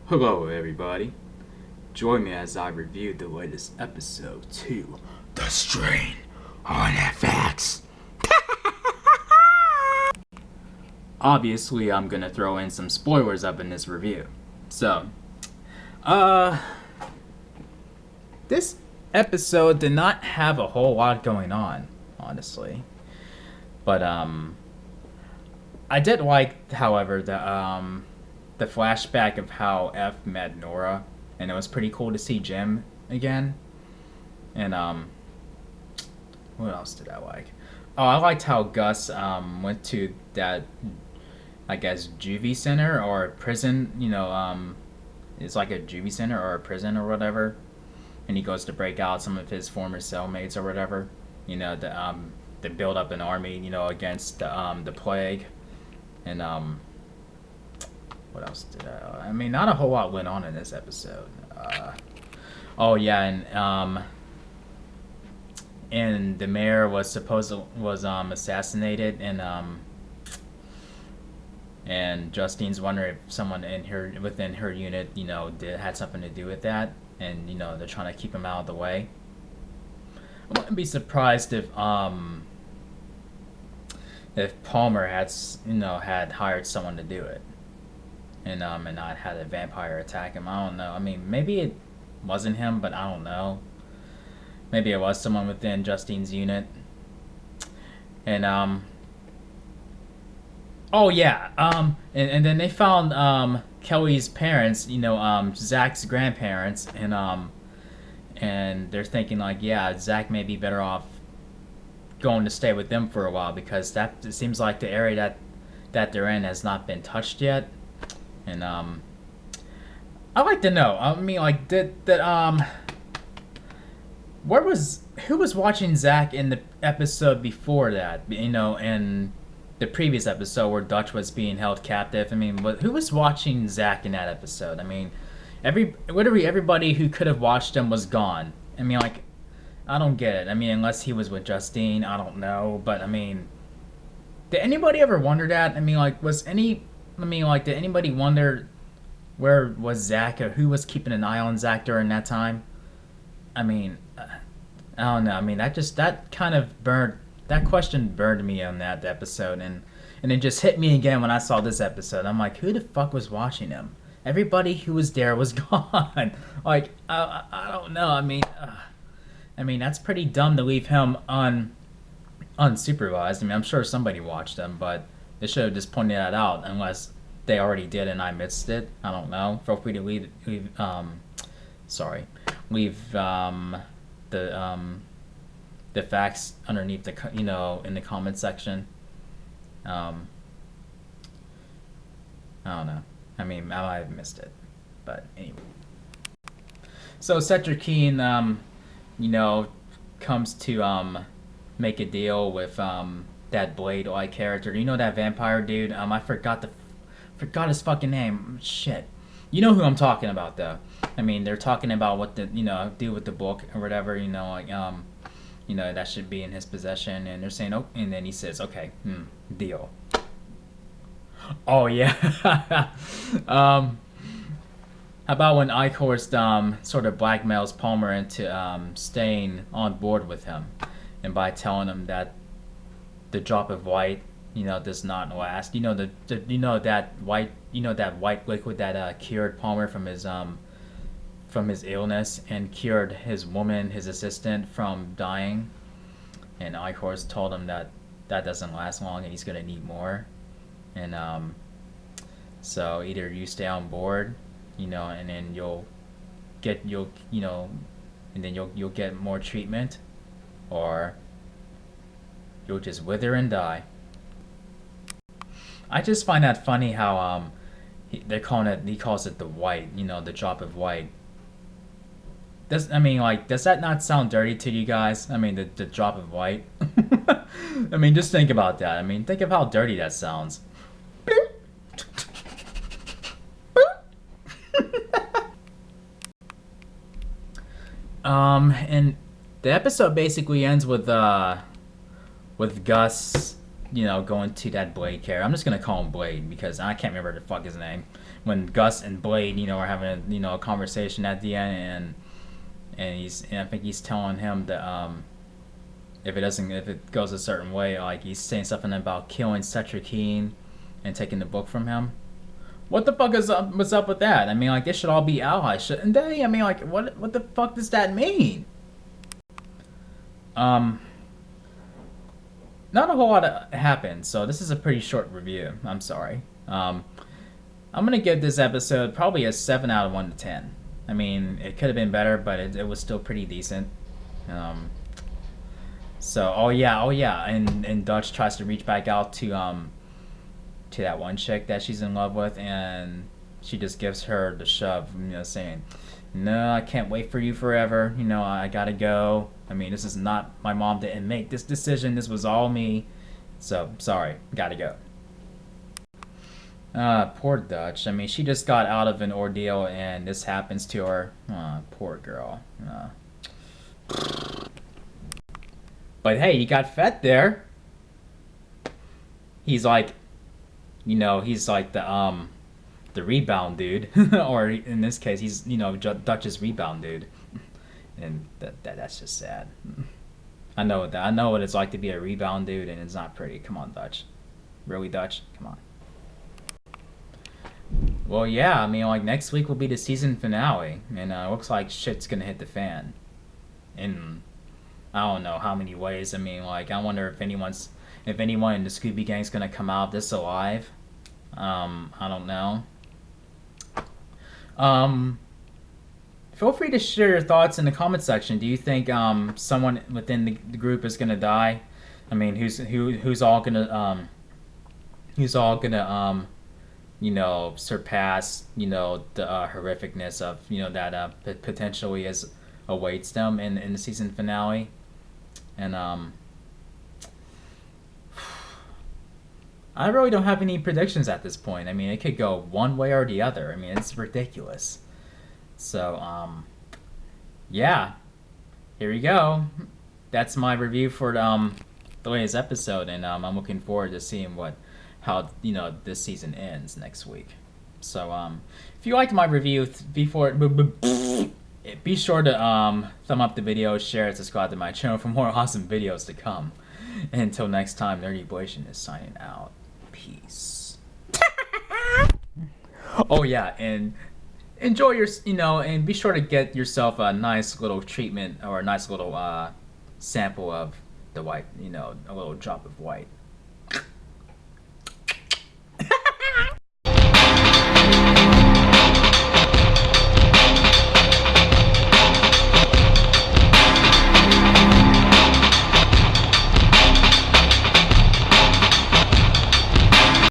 Hello, everybody. Join me as I review the latest episode 2, The Strain, on FX. Obviously, I'm gonna throw in some spoilers up in this review. So, this episode did not have a whole lot going on, honestly. But, I did like, however, the flashback of how F met Nora, and it was pretty cool to see Jim again. And what else did I like? Oh, I liked how Gus went to that, I guess, juvie center or prison. It's like a juvie center or a prison or whatever, and he goes to break out some of his former cellmates or whatever. To build up an army, against the plague, and what else did I mean, not a whole lot went on in this episode. Oh yeah, and the mayor was assassinated, and Justine's wondering if someone within her unit, had something to do with that, and they're trying to keep him out of the way. I wouldn't be surprised if Palmer had hired someone to do it, and not had a vampire attack him. I don't know. I mean, maybe it wasn't him, but I don't know. Maybe it was someone within Justine's unit. And oh yeah, and then they found Kelly's parents, Zach's grandparents, and they're thinking like, yeah, Zach may be better off going to stay with them for a while, because it seems like the area that they're in has not been touched yet. And I'd like to know. I mean, like, who was watching Zach in the episode before that? In the previous episode where Dutch was being held captive. I mean, who was watching Zach in that episode? I mean, everybody who could have watched him was gone. I mean, like, I don't get it. I mean, unless he was with Justine, I don't know. But I mean, did anybody ever wonder that? I mean, like, did anybody wonder where was Zach, or who was keeping an eye on Zach during that time? I mean, I don't know. I mean, that question burned me on that episode, and it just hit me again when I saw this episode. I'm like, who the fuck was watching him? Everybody who was there was gone. Like, I don't know. I mean, that's pretty dumb to leave him unsupervised. I mean, I'm sure somebody watched him, but they should have just pointed that out, unless they already did and I missed it. I don't know. Feel free to leave the facts underneath in the comment section. I don't know. I mean, I might have missed it, but anyway. So Cedric Keen, comes to make a deal with that Blade-like character. That vampire dude? I forgot his fucking name. Shit. You know who I'm talking about, though. I mean, they're talking about what to do with the book or whatever. That should be in his possession, and they're saying, oh, and then he says, okay, deal. Oh yeah. How about when Eichhorst sort of blackmails Palmer into staying on board with him, and by telling him that the drop of white, does not last. That white liquid that cured Palmer from his illness and cured his assistant, from dying. And Eichhorst told him that doesn't last long and he's gonna need more. And so either you stay on board, and then you'll get more treatment, or you'll just wither and die. I just find that funny how he calls it the white, the drop of white. Does that not sound dirty to you guys? I mean, the drop of white. I mean, just think about that. I mean, think of how dirty that sounds. And the episode basically ends with Gus going to that Blade character. I'm just gonna call him Blade because I can't remember the fuck his name. When Gus and Blade, are having a conversation at the end, and I think he's telling him that if it goes a certain way, like he's saying something about killing Cedric Keen and taking the book from him. What the fuck what's up with that? I mean, like, they should all be allies, shouldn't they? I mean, like, what the fuck does that mean? Not a whole lot happened, so this is a pretty short review. I'm sorry. I'm gonna give this episode probably a 7 out of 1 to 10. I mean, it could have been better, but it was still pretty decent. So, oh yeah, and Dutch tries to reach back out to that one chick that she's in love with, and she just gives her the shove, saying, "No, I can't wait for you forever. I gotta go. I mean, this is not, my mom didn't make this decision. This was all me. So, sorry, gotta go." Poor Dutch. I mean, she just got out of an ordeal, and this happens to her. Poor girl. But hey, he got Fett there. He's like, he's like the rebound dude, or in this case, he's Dutch's rebound dude, and that's just sad. I know that. I know what it's like to be a rebound dude, and it's not pretty. Come on, Dutch. Really, Dutch? Come on. Well, yeah. I mean, like, next week will be the season finale, and it looks like shit's gonna hit the fan. In I don't know how many ways. I mean, like, I wonder if anyone in the Scooby Gang's gonna come out of this alive. I don't know. Feel free to share your thoughts in the comment section. Do you think someone within the group is gonna die? I mean, who's all gonna surpass the horrificness of that potentially awaits them in the season finale, and I really don't have any predictions at this point. I mean, it could go one way or the other. I mean, it's ridiculous. So, yeah, here we go. That's my review for the latest episode, and I'm looking forward to seeing how this season ends next week. So, if you liked my review, be sure to thumb up the video, share it, subscribe to my channel for more awesome videos to come. And until next time, Nerdyblation is signing out. Peace. Oh yeah, and enjoy and be sure to get yourself a nice little treatment or a nice little sample of the white, a little drop of white.